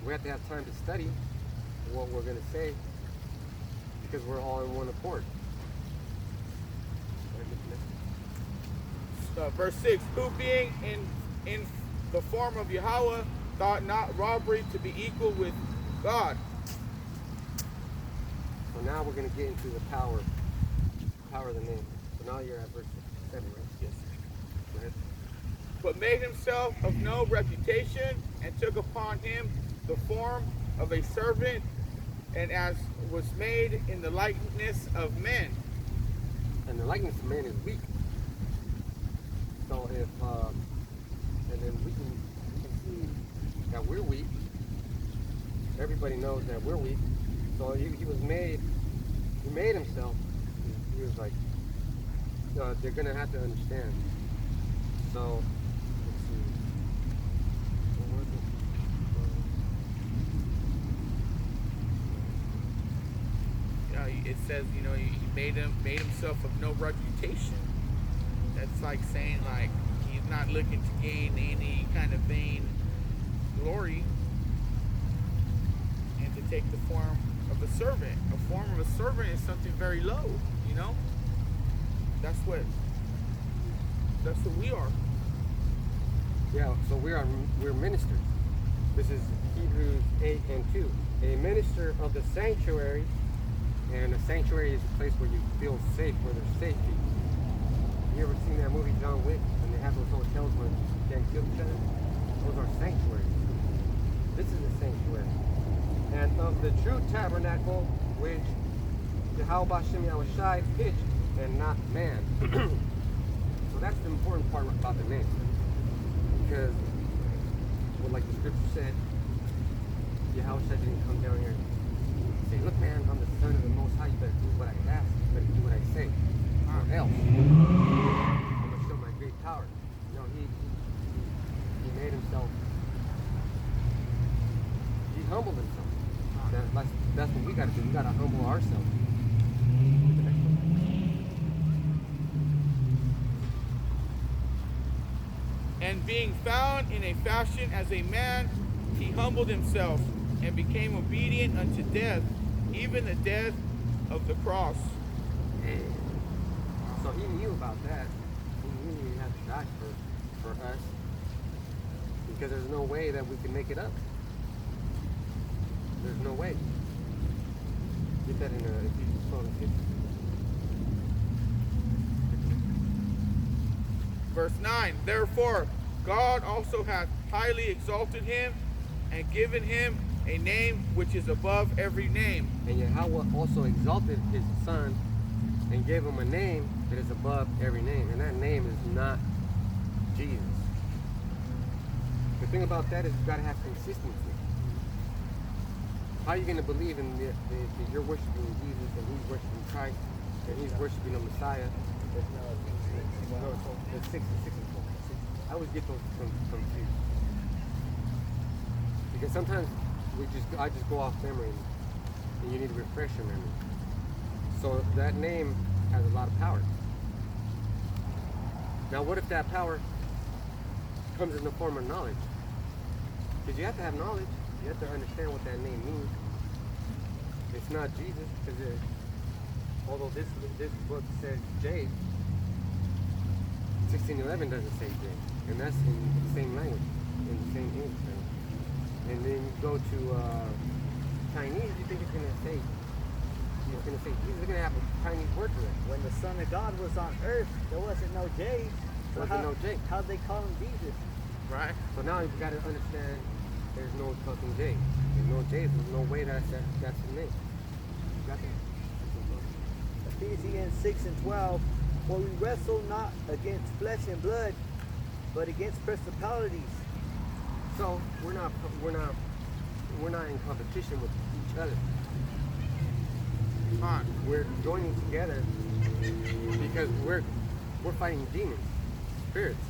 we have to have time to study what we're going to say because we're all in one accord. Verse 6, who being in the form of Yahweh thought not robbery to be equal with God. So now we're going to get into the power of the name. So now you're at verse 7, right? Yes. Go ahead. But made himself of no reputation, and took upon him the form of a servant, and as was made in the likeness of men. And the likeness of man is weak. So if, and then we can see that we're weak. Everybody knows that we're weak. So he made himself. He was like, they're going to have to understand. So, let's see. It says, he made himself of no reputation. That's like saying, like, he's not looking to gain any kind of vain glory, and to take the form of a servant. A form of a servant is something very low, That's what we are. Yeah, so we're ministers. This is Hebrews 8:2. A minister of the sanctuary, and a sanctuary is a place where you feel safe, where there's safety. You ever seen that movie John Wick, and they have those hotels where you can't kill each other? Those are sanctuaries. This is a sanctuary. And of the true tabernacle, which Yahweh Bashem Yahushai pitched, and not man. So that's the important part about the name. Because, well, like the scripture said, Yahushua didn't come down here and say, look man, I'm the son of the Most High, you better do what I ask, you better do what I say, or else I'm going to show my great power. No, he made himself, he humbled himself. That's what we got to do. We got to humble ourselves. And being found in a fashion as a man, he humbled himself and became obedient unto death, even the death of the cross. So he knew about that. He knew he had to die for us, because there's no way that we can make it up. There's no way. Get that in Ephesians 12:50. Verse 9, therefore God also hath highly exalted him and given him a name which is above every name. And Yahweh also exalted his son and gave him a name that is above every name. And that name is not Jesus. The thing about that is you've got to have consistency. How are you going to believe in that you're worshiping Jesus and he's worshiping Christ and he's worshiping the Messiah? It's 6 and 6 and 4. I always get those confused. Because sometimes I just go off memory, and you need to refresh your memory. So that name has a lot of power. Now what if that power comes in the form of knowledge? Because you have to have knowledge. You have to understand what that name means. It's not Jesus, because although this book says J, 1611 doesn't say J, and that's in the same language, in the same English language. And then you go to Chinese, you think it's going to say Jesus, it's going to have a Chinese word for it. When the Son of God was on earth, there wasn't no J. There wasn't no J. How'd they call him Jesus? Right? So now you've got to understand there's no fucking J. There's no J, there's no way that's the name. You got that? Ephesians 6:12, for we wrestle not against flesh and blood, but against principalities. So we're not in competition with each other. We're joining together because we're fighting demons, spirits.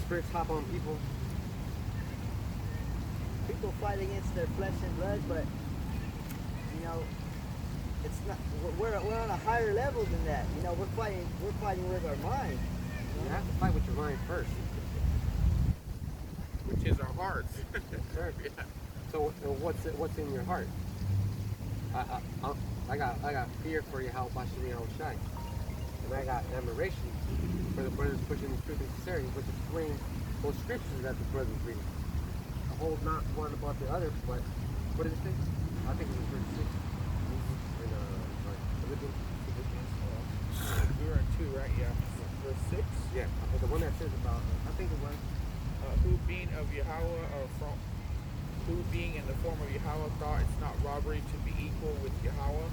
Spirits hop on people. People fight against their flesh and blood, but it's not. We're on a higher level than that. We're fighting with our mind. You have to fight with your mind first. Which is our hearts. Sure. Yeah. So what's in your heart? I got fear for Yahweh Bashir Yahushai. And I got admiration for the brothers pushing the truth and sincerity, which explain those scriptures that the brothers read. I hold not one about the other, but what does it say? I think it was verse 6. In Philippians. We're in 2, right? Yeah. Verse 6. Yeah, the one that says about, I think it was, Who being of Yahweh, or from who being in the form of Yahweh thought it's not robbery to be equal with Yahweh.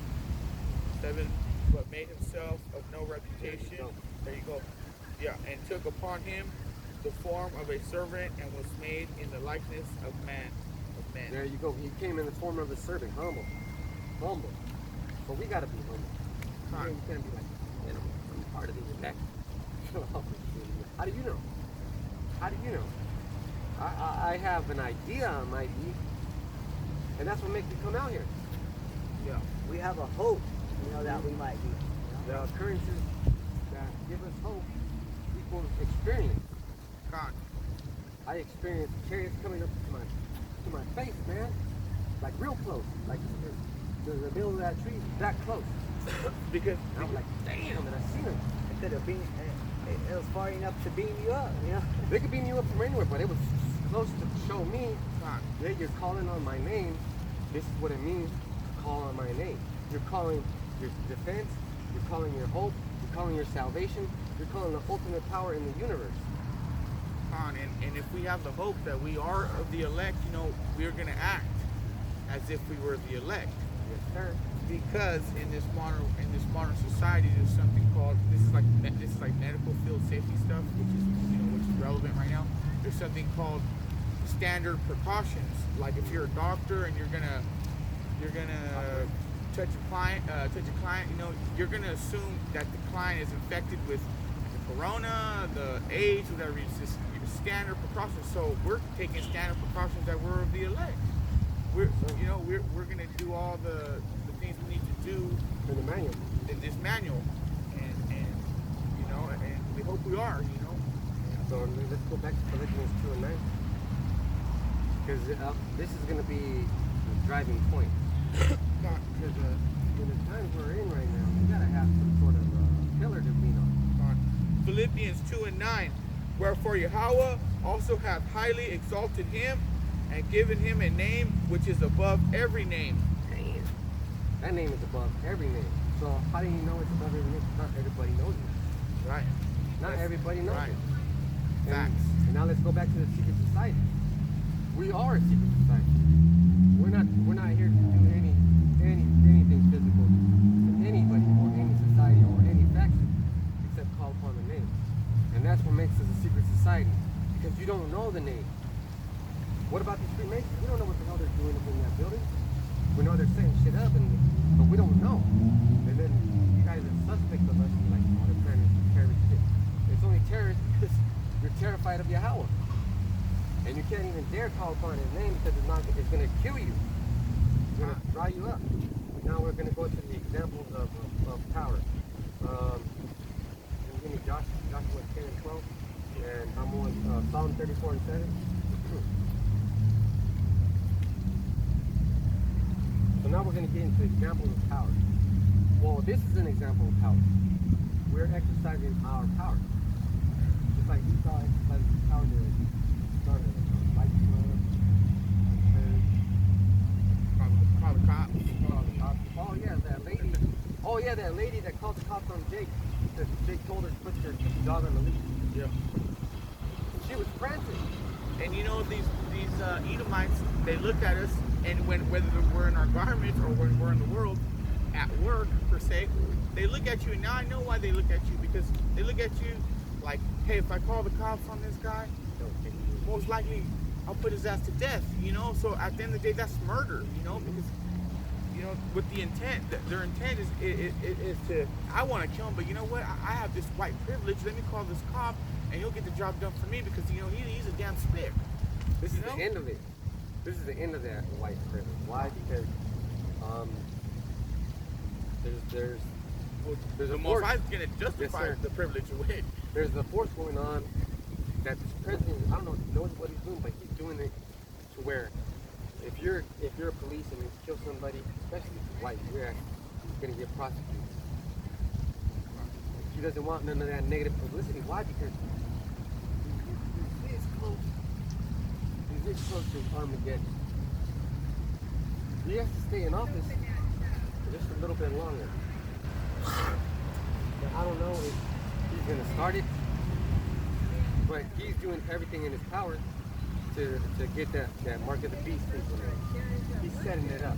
7, but made himself of no reputation. There you go. Yeah, and took upon him the form of a servant and was made in the likeness of man. There you go. He came in the form of a servant, humble. But we gotta be humble. You can't be like, I'm part of the elect. How do you know? I have an idea I might be, and that's what makes me come out here. Yeah. We have a hope, that we might be. The occurrences that give us hope equals experience. God. I experienced chariots coming up to my face, man. Like real close. Like the middle of that tree, that close. Because And I'm like, damn, and I seen them. It could have been, it was far enough to beam you up, They could beam you up from anywhere, but it was close to show me, God. yeah, you're calling on my name. This is what it means to call on my name. You're calling your defense, you're calling your hope, you're calling your salvation, you're calling the ultimate power in the universe. And if we have the hope that we are of the elect, we're going to act as if we were the elect. Yes, sir. Because in this modern society, there's something called this is like medical field safety stuff, which is relevant right now. There's something called standard precautions. Like if you're a doctor and you're gonna touch a client, you're gonna assume that the client is infected with the corona, the AIDS, whatever. It's just standard precautions. So we're taking standard precautions that we're of the elect. We're gonna do all the things we need to do In the manual. in this manual, and we hope we are. So let's go back to Philippians 2 and 9. Because this is going to be the driving point. Because in the times we're in right now, we got to have some sort of pillar to lean on. Philippians 2 and 9. Wherefore Yahweh also hath highly exalted him and given him a name which is above every name. That name is above every name. So how do you know it's above every name? Not everybody knows it. Right. Not everybody knows right. it. Facts. And now let's go back to the secret society. We are a secret society. We're not here to do anything physical to anybody or any society or any faction except call upon the name. And that's what makes us a secret society. Because you don't know the name. What about these Freemasons? We don't know what the hell they're doing up in that building. We know they're setting shit up, but we don't know. And then you guys are suspect of us, like, oh, they're planning terrorist shit. It's only terrorist because you're terrified of Yahweh. And you can't even dare call upon his name because it's going to kill you. It's going to dry you up. Now we're going to go to the examples of power. Give me Joshua 10 and 12. And I'm on Psalm 34 and 7. So now we're going to get into examples of power. Well, this is an example of power. We're exercising our power. Just like Esau exercises his power to start a fight club, Call the cops. Oh yeah, that lady that called the cops on Jake because Jake told her to put your dog on the leash. Yeah. She was frantic. And these Edomites, they look at us, and whether we're in our garments or when we're in the world, at work per se, they look at you, and now I know why they look at you, because they look at you like, hey, if I call the cops on this guy, most likely I'll put his ass to death, So at the end of the day, that's murder, because with the intent, their intent is to, I want to kill him, but you know what? I have this white privilege. Let me call this cop, and he'll get the job done for me because he's a damn spick. This is the end of it. This is the end of that white privilege. Why? Because there's the a Most force. High's gonna justify Yes, the privilege away. There's a force going on that this president, I don't know if he knows what he's doing, but he's doing it to where If you're a police and you kill somebody, especially white, you're gonna get prosecuted. He doesn't want none of that negative publicity. Why? Because he's this close. He's this close to Armageddon. He has to stay in office for just a little bit longer. Now, I don't know if he's gonna start it, but he's doing everything in his power to get that mark of the beast implemented. He's setting it up.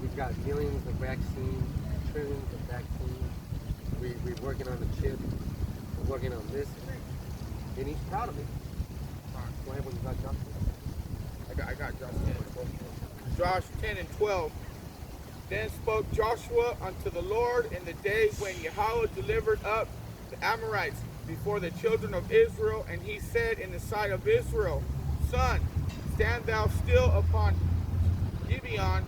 We've got millions of vaccines, trillions of vaccines. We're working on the chip. We're working on this. And he's proud of it. Go ahead when you got Joshua. I got Josh 10 and 12. Josh 10 and 12. Then spoke Joshua unto the Lord in the day when Yahweh delivered up the Amorites before the children of Israel, and he said in the sight of Israel, Son, stand thou still upon Gibeon,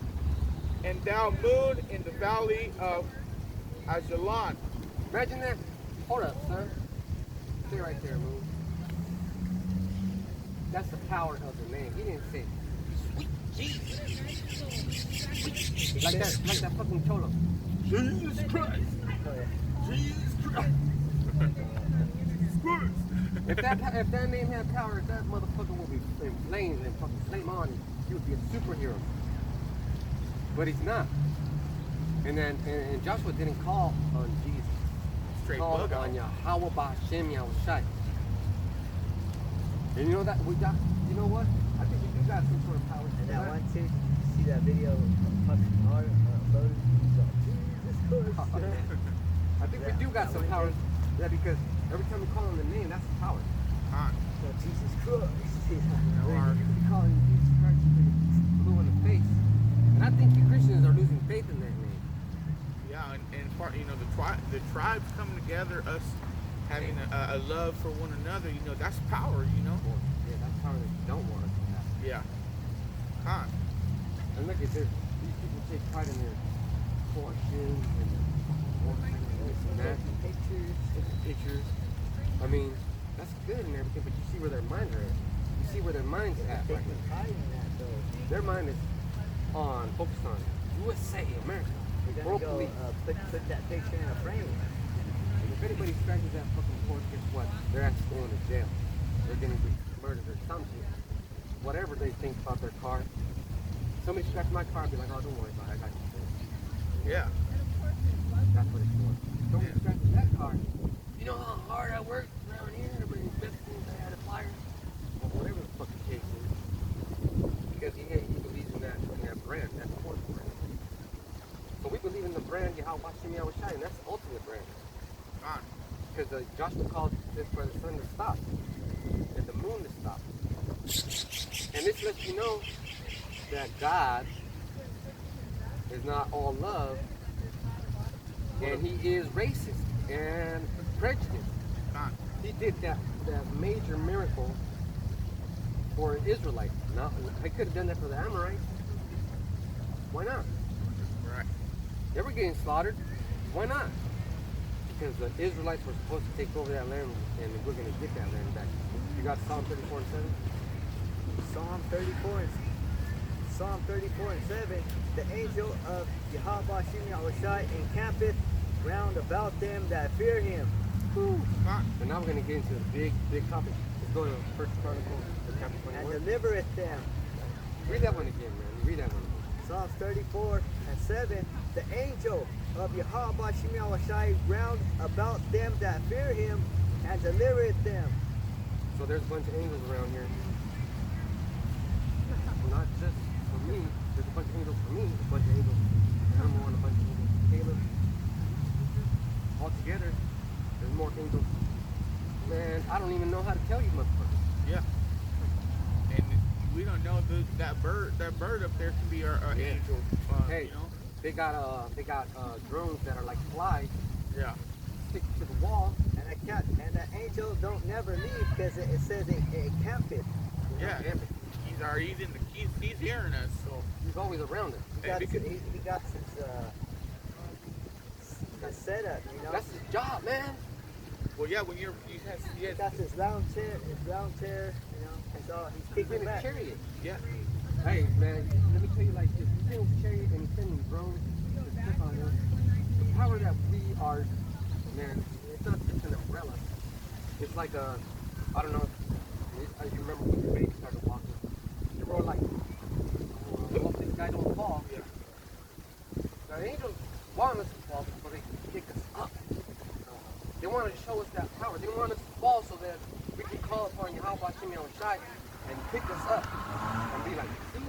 and thou moon in the valley of Ajalon. Imagine that. Hold up, son. Stay right there, Moon. That's the power of the name. He didn't say, sweet Jesus. Like that fucking cholo. Jesus Christ. Jesus Christ. If that name had power, that motherfucker would be in flames and fucking flame on. He would be a superhero. But he's not. And then and Joshua didn't call on Jesus. Straight Called bug out. on Yahweh Ba'Shem Yahushai. And you know that we got. You know what? I think we do got some sort of power. And that one too, did you see that video of Puffy Hard uploaded? He's like, Jesus Christ. I think we do got some power. Yeah, because every time we call on the name, that's the power. Huh. So Jesus Christ. You be calling Jesus Christ, you blue in the face. And I think you Christians are losing faith in that name. Yeah, and part, the tribes coming together, us having a love for one another, that's power, Well, yeah, that's power that you don't want us to have. Yeah. Huh. And look at this. These people take pride in their Porsches and their this and that. Taking pictures. I mean, that's good and everything, but you see where their minds are at. You see where their mind's at right Taking now. pride in that though. Their mind is focused on USA, America, We're world gonna go police. put that picture in a frame. And if anybody scratches that fucking Porsche, guess what? They're actually going to jail. They're getting murdered or something. Whatever they think about their car. Somebody scratch my car, I'll be like, oh, don't worry about it, I got you. Yeah. That's what it's for. Somebody scratches that car. You know how hard I worked around here to bring biscuits I had a flyer? Or whatever the fucking case is. Because he believes in that brand, that Porsche brand. So we believe in the brand Yahweh Hashem Yahushai, and that's the ultimate brand. Huh. Because Joshua called this for the sun to stop and the moon to stop. And this lets you know that God is not all love, and he is racist and prejudiced. Huh. He did that major miracle for Israelites. Now, I could have done that for the Amorites. Why not? Right. They were getting slaughtered. Why not? Because the Israelites were supposed to take over that land, and we're going to get that land back. You got Psalm 34 and 7? Psalm 34 and 7. The angel of Yahweh Shem Yahushai encampeth round about them that fear him. Woo. Huh. And now we're going to get into the big topic. Let's go to 1 Chronicles chapter And 21. delivereth them. Read that one again, man. Read that one again. Psalms 34 and 7. The angel of Yahweh Shem Yahushai round about them that fear him and delivereth them. So there's a bunch of angels around here. Not just for me. There's a bunch of angels for me. A bunch of angels for number one. A bunch of angels for Caleb. All together, there's more angels. Man, I don't even know how to tell you, motherfuckers. Yeah. And we don't know that bird up there can be our Yeah. angel. Hey, they got drones that are like flies. Yeah. Stick to the wall. And the angel don't never leave because it says it campeth. Yeah. He's hearing us, so He's always around us. He got his setup, That's his job, man. well, yeah. When he He got his round chair, it's all, he's He's kicking in a back. chariot. yeah. Hey, man, let me tell you like this. You send Cherry and sending drones to click on us. The power that we are, man, it's not just an umbrella. It's like a, I don't know, you remember when your baby started walking. You were like, I hope this guy don't fall. Yeah. The angels want us to fall, so they pick us up. They want to show us that power. They want us to fall so that we can call upon Yahweh Shimei Shai and pick us up and be like, see,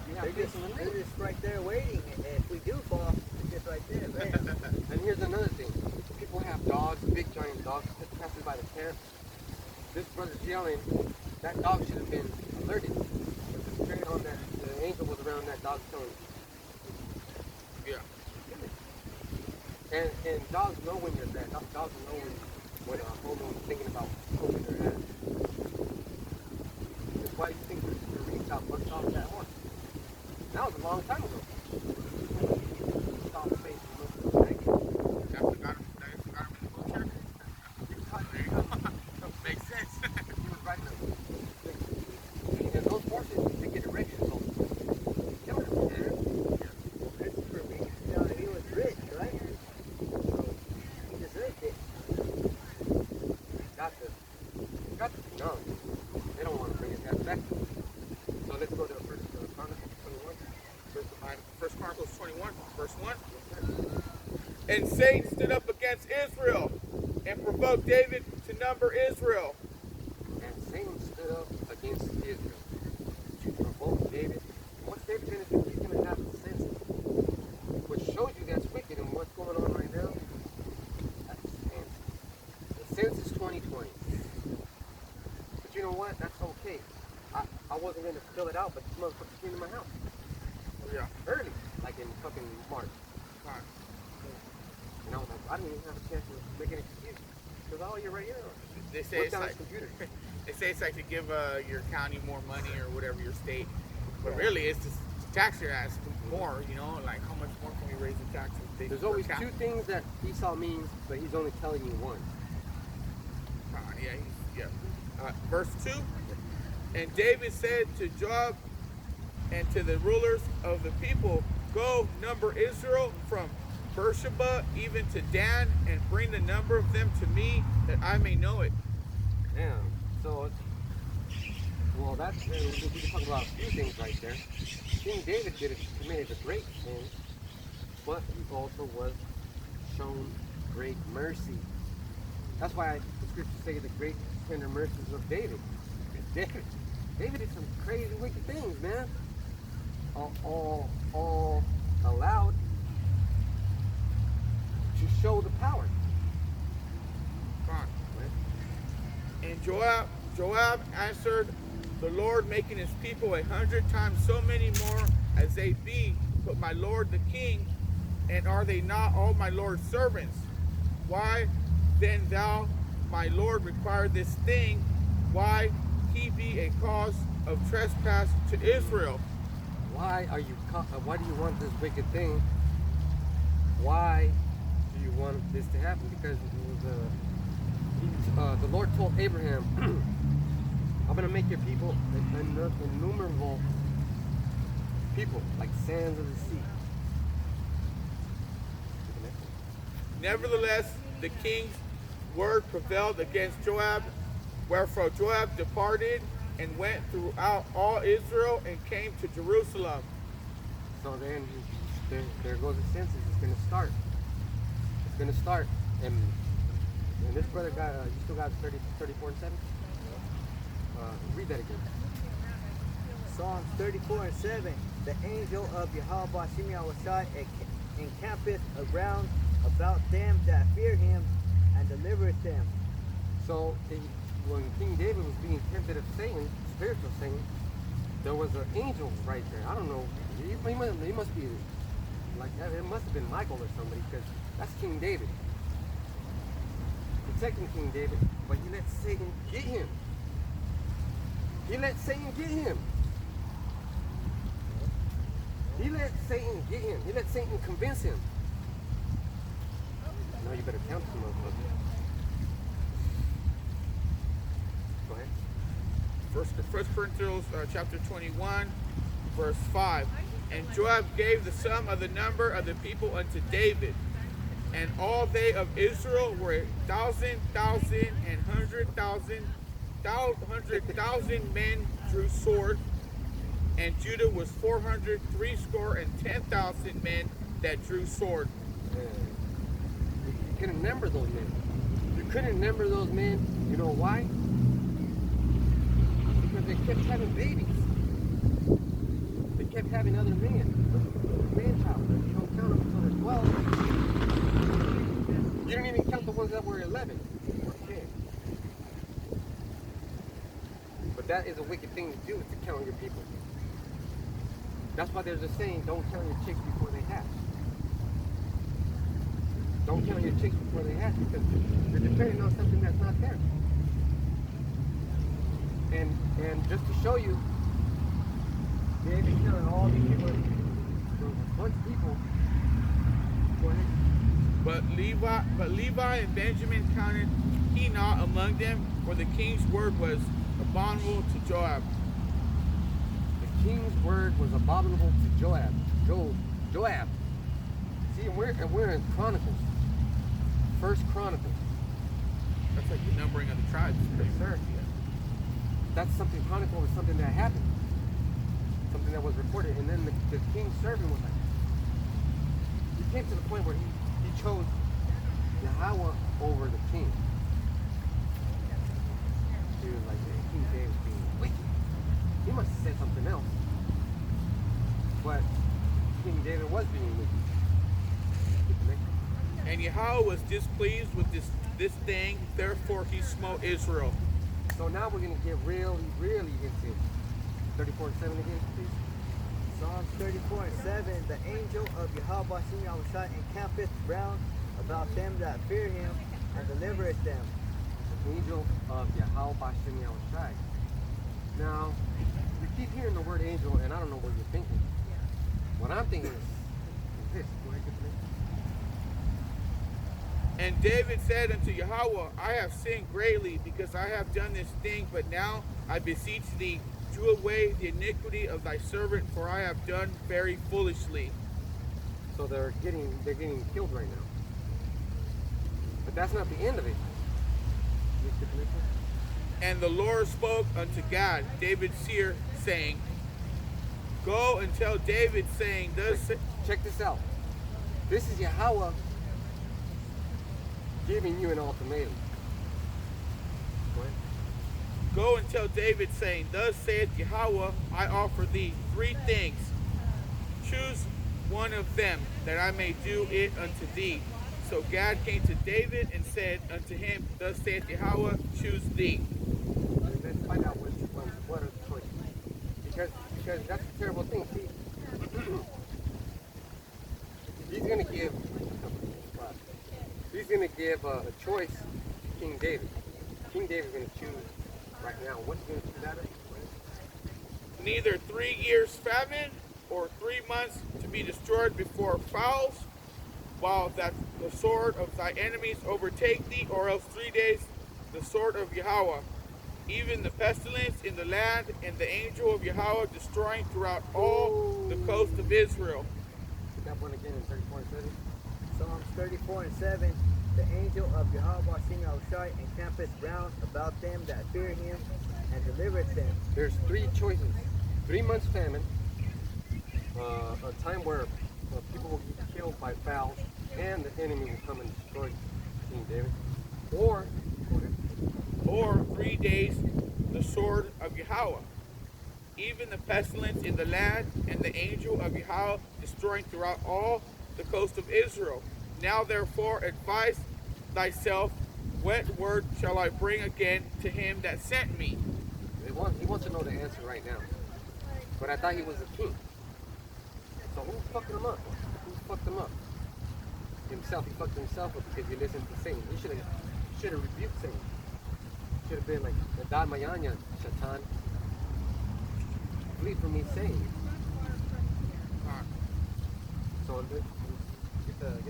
you have They're this in the they're name. just right there waiting. And if we do fall, it's just right there. Bam. And here's another thing. People have dogs, big giant dogs, that passes by the camp. This brother's yelling. That dog should have been alerted. But the spirit on that, the angel was around that dog telling him. Yeah. And dogs know when you're dead. Dogs know when a homeowner's thinking about poking their ass. That's why you think the reach out bucked off that horse. That was a long time ago. Stop the face and look at the neck. That forgot him in the wheelchair. There you go. Makes sense. He was riding a. And those horses, they get erections all the time. Killers, man. That's for me. You know, he was rich, right? So he deserved it. Got to be known. They don't want to bring it back. So let's go to First Chronicles 21. First Chronicles 21, verse 1. And Satan stood up against Israel and provoked David to number Israel. And Satan stood up against Israel to provoke David. And what's David going to do? He's going to have the sense, which shows you that's wicked and what's going on right now. That's the census. The census 2020. But you know what? That's okay. I wasn't going to fill it out, but this motherfucker came to my house Yeah. early, like in fucking March. Fine. And I was like, I didn't even have a chance to make an excuse. Because all you're right here. They say Look it's down like his computer. they say it's like to give your county more money or whatever, your state, but Yeah. really it's just to tax your ass more. You know, like how much more can we raise the taxes? There's always two things that Esau means, but he's only telling you one. Verse 2. And David said to Joab and to the rulers of the people, go number Israel from Beersheba even to Dan, and bring the number of them to me, that I may know it. Damn. So, well, that's we can talk about a few things right there. King David committed a great sin, but he also was shown great mercy. That's why the scriptures say the great tender mercies of David. David did some crazy wicked things, man. All allowed to show the power. Come on. And Joab answered the Lord, making his people 100 times so many more as they be, but my lord the king, and are they not all my lord's servants? Why then thou, my lord, require this thing? Why he be a cause of trespass to Israel? Why do you want this wicked thing? Why do you want this to happen? Because the Lord told Abraham, I'm going to make your people innumerable people, like sands of the sea. Nevertheless, the king's word prevailed against Joab, wherefore Joab departed and went throughout all Israel and came to Jerusalem. So then there goes the census. It's going to start. It's going to start. And this brother got, you still got 34 and 7? Read that again. Psalms 34 and 7. The angel of Yahweh Shimei encampeth around about them that fear him, and delivereth them. So when King David was being tempted of Satan, spiritual Satan, there was an angel right there. I don't know. He must be like, it must have been Michael or somebody, because that's King David. Protecting King David, but he let Satan get him. He let Satan get him. He let Satan get him. He let Satan convince him. No, you better count some motherfuckers. Go ahead. First Corinthians chapter 21, verse 5. And Joab gave the sum of the number of the people unto David. And all they of Israel were 1,000, and 100,000 men drew sword. And Judah was 400, threescore and 10,000 men that drew sword. You couldn't number those men. You couldn't number those men. You know why? Because they kept having babies. They kept having other men. Man-child. You don't count them until they're 12. You don't even count the ones that were 11 or 10. But that is a wicked thing to do, is to count your people. That's why there's a saying, don't count your chicks before they hatch. Don't count your chicks before they hatch, because you're depending on something that's not there. And just to show you, David counted all these people, a bunch of people. Go ahead. But Levi and Benjamin counted he not among them, for the king's word was abominable to Joab. The king's word was abominable to Joab. Joab. See, we're in Chronicles. First Chronicles. That's like the numbering of the tribes. Yes, sir. That's something, Chronicle was something that happened. Something that was reported. And then the king's servant was like, he came to the point where he chose Yahweh over the king. He was like, man, King David's being wicked. He must have said something else. But King David was being wicked. And Yahweh was displeased with this thing, therefore he smote Israel. So now we're going to get really, really into 34:7 again, please. Psalms 34:7. The angel of Yahweh Shai encampeth round about them that fear him, and delivereth them. The angel of Yahweh Shai. Now, you keep hearing the word angel, and I don't know what you're thinking. What I'm thinking is this. Go ahead, get the next one. And David said unto Yahweh, I have sinned greatly, because I have done this thing, but now I beseech thee, do away the iniquity of thy servant, for I have done very foolishly. So they're getting killed right now. But that's not the end of it. Let's get the next one. And the Lord spoke unto Gad, David's seer, saying, Go and tell David, saying, Check this out. This is Yahweh giving you an ultimatum. Go ahead. Go and tell David, saying, Thus saith Yahweh, I offer thee 3 things. Choose one of them, that I may do it unto thee. So Gad came to David and said unto him, Thus saith Yahweh, choose thee. And let's find out what are the choices. Because that's a terrible thing. See, he's going to give a choice to King David. King David's going to choose right now. What's he going to choose out of? Neither 3 years famine or 3 months to be destroyed before fowls, while that the sword of thy enemies overtake thee, or else 3 days the sword of Yahweh, even the pestilence in the land, and the angel of Yahweh destroying throughout all the coast of Israel. That one again in 34:7. Psalms 34:7. The angel of Yahweh Shai encampeth round about them that fear him, and delivereth them. There's 3 choices. 3 months famine, a time where people will be killed by fowls, and the enemy will come and destroy King David. Or 3 days the sword of Yahweh, even the pestilence in the land, and the angel of Yahweh destroying throughout all the coast of Israel. Now therefore advise thyself, what word shall I bring again to him that sent me? He wants to know the answer right now. But I thought he was a king. So who fucked him up? Who fucked him up? Himself. He fucked himself up because he listened to Satan. He should have rebuked Satan. Should have been like, Adad Mayanya, Shatan. Flee from me, Satan. So get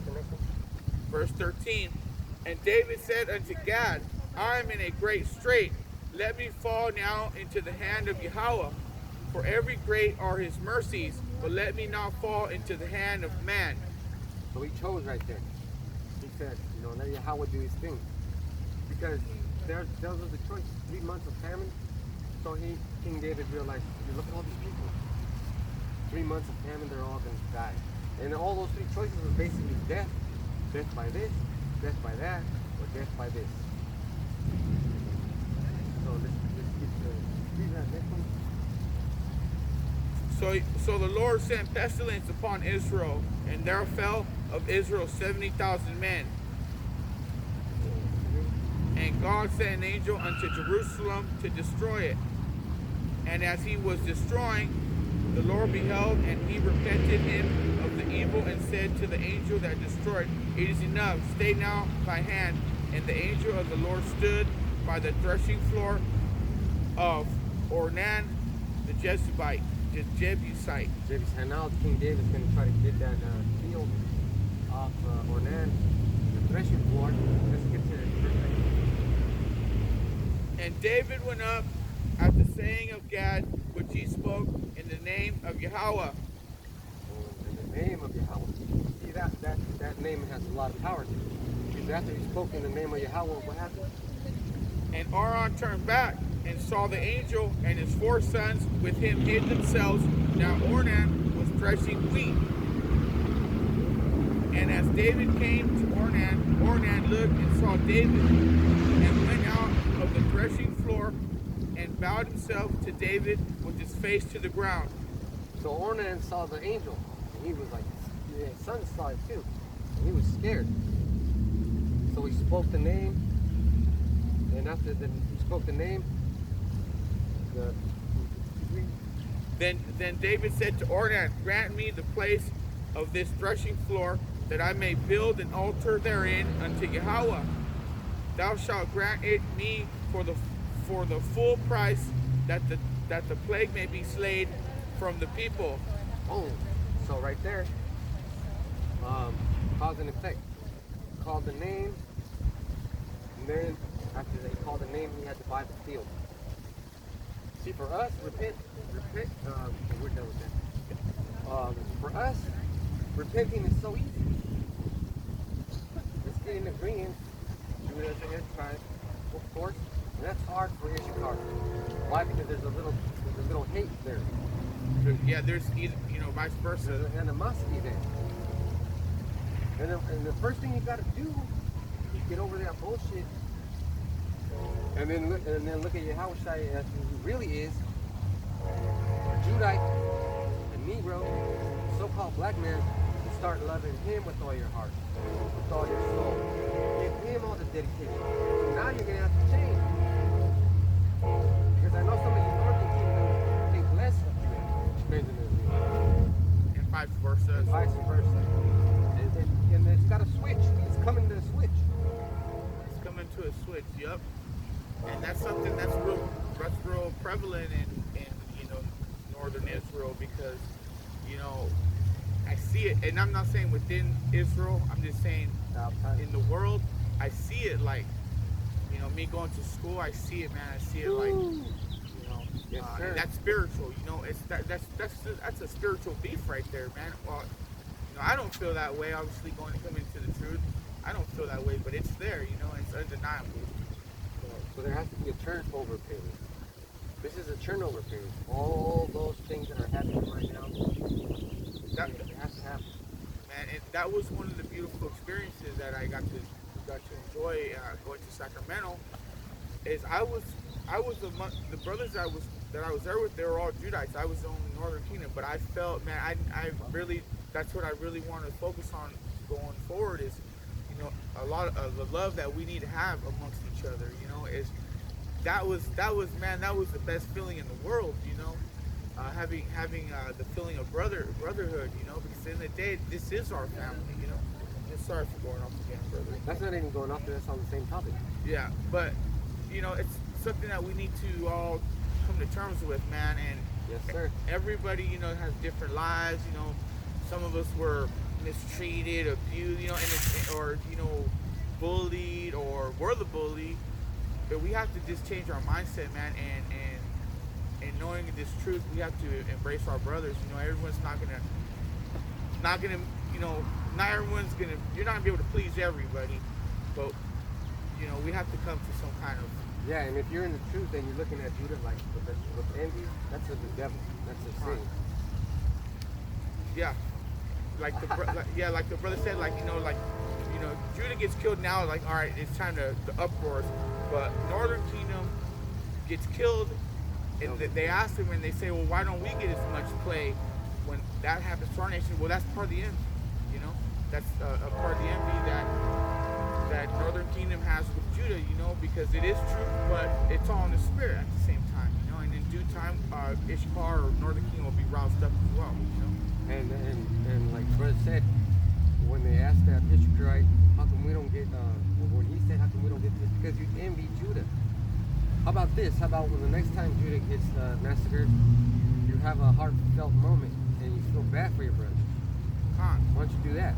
the next one. Verse 13. And David said unto Gad, I am in a great strait. Let me fall now into the hand of Yahweh. For every great are his mercies, but let me not fall into the hand of man. So he chose right there. He said, let Yahweh do his thing. Because those are the choices. 3 months of famine. So King David realized, look at all these people. 3 months of famine, they're all going to die. And all those 3 choices were basically death. Death by this, death by that, or death by this. So let's get to read that next one. So the Lord sent pestilence upon Israel, and there fell of Israel 70,000 men. And God sent an angel unto Jerusalem to destroy it. And as he was destroying, the Lord beheld, and he repented him of the evil, and said to the angel that destroyed, It is enough, stay now thy hand. And the angel of the Lord stood by the threshing floor of Ornan the Jebusite. And now King David's going to try to get that field off Ornan, the threshing floor. Let's get to verse 19. And David went up at the saying of Gad, which he spoke in the name of Yahweh. In the name of Yahweh. See, that name has a lot of power to it. Because after he spoke in the name of Yahweh, what happened? And Aaron turned back and saw the angel, and his 4 sons with him hid themselves. Now Ornan was threshing wheat. And as David came to Ornan, Ornan looked and saw David, and went out of the threshing floor and bowed himself to David with his face to the ground. So Ornan saw the angel, and he was like, his son saw it too, and he was scared. So he spoke the name, and after he spoke the name, Then David said to Ornan, Grant me the place of this threshing floor, that I may build an altar therein unto Yahweh. Thou shalt grant it me for the full price, that the plague may be slain from the people. Oh, so right there, cause and effect. Called the name, and then after they called the name, he had to buy the field. See, for us, repent. We're done with that. For us, repenting is so easy. Let's get in agreement. Do it as a head tribe, of course. And that's hard for Issachar. Why? Because there's a little hate there. Yeah, there's either, vice versa. There's an animosity there. And the first thing you got to do is get over that bullshit. And then look at Yahweh as who he really is. A Judite, a Negro, so-called black man, and start loving him with all your heart, with all your soul. Give him all the dedication. So now you're going to have to change. Because I know some of you Northern Kingdom think less of you, depending on you. And vice versa. And vice versa. And it's got a switch. It's coming to a switch. It's coming to a switch, yep. And that's something that's real prevalent in northern Israel, because I see it, and I'm not saying within Israel, I'm just saying in the world, I see it like, me going to school, I see it, man. I see it like, Yes, sir. and that's spiritual. It's that's a spiritual beef right there, man. Well, I don't feel that way. Obviously, going to come into the truth, I don't feel that way, but it's there. It's undeniable. So there has to be a turnover period. This is a turnover period. All those things that are happening right now, it has to happen. Man, and that was one of the beautiful experiences that I got to enjoy going to Sacramento. Is I was among the brothers that I was there with. They were all Judites. I was the only Northern Kingdom, but I felt, man, I really, that's what I really want to focus on going forward. Is a lot of the love that we need to have amongst each other. Is that was the best feeling in the world. Having the feeling of brotherhood. Because in the day, this is our family. And sorry for going off again, brother. That's not even going off there. That's on the same topic. Yeah, but it's something that we need to all come to terms with, man. And yes, sir. Everybody, has different lives. Some of us were mistreated, abused, or bullied, or were the bully. But we have to just change our mindset, man, and knowing this truth, we have to embrace our brothers. You know, everyone's not gonna, you know, not everyone's gonna. You're not gonna be able to please everybody, but you know, we have to come to some kind of. Yeah, and if you're in the truth and you're looking at Judah like with envy, that's of the devil. That's a sin. Yeah, like like the brother said, like you know, Judah gets killed now. Like, all right, it's time to the uproars, but Northern Kingdom gets killed, and they ask him and they say, well, why don't we get as much play when that happens to our nation? Well, that's part of the envy. You know, that's a part of the envy that Northern Kingdom has with Judah. You know, because it is true, but it's all in the spirit at the same time. You know, and in due time, Ishkar or Northern Kingdom will be roused up as well. You know. And like brother said, when they asked that Issacharite, how come we don't get, when he said, how come we don't get this? Because you envy Judah. How about this? How about when the next time Judah gets massacred, you have a heartfelt moment and you feel bad for your brother? Why don't you do that?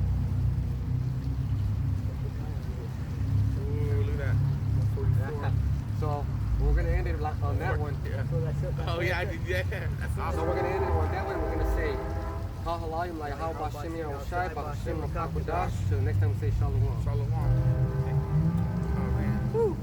Ooh, look at that. 144. So we're gonna end it on that one. Yeah. Oh yeah, I did. Yeah, that's So awesome. we're gonna end it on that one. We're gonna say Kahalayim like how Bashem Yahushai, Bashem Makakodash. So the next time we say Shalom. Shalom. Oh man. Woo.